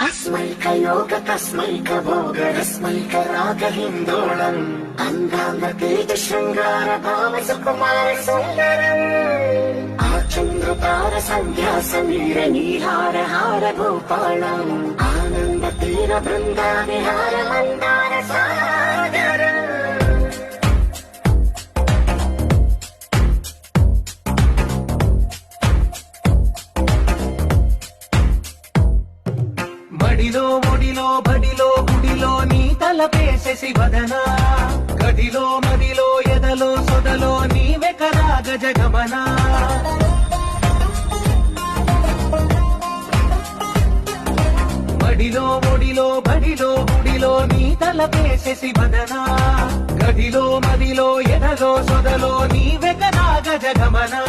अस्मैकयोग तस्मैकभोगरस्मैकरागहिन्दोळम् अन्धाङ्गतेज शृङ्गार भाव सुकुमार सुन्दरम् आचन्द्रतार सन्ध्या समीर नीहार हार भूपालम् आनन्द तीर बृन्दा विहार मन्दार सागरम् మడిలో ఒడిలో బడిలో గుడిలో నీ తలపేసేసి వదనా గదిలో మదిలో ఎదలో సొదలో నీవే కదా గజగమనా మడిలో ఒడిలో బడిలో గుడిలో నీ తలపేసేసి వదనా గదిలో మదిలో ఎదలో సొదలో నీవే కదా గజగమనా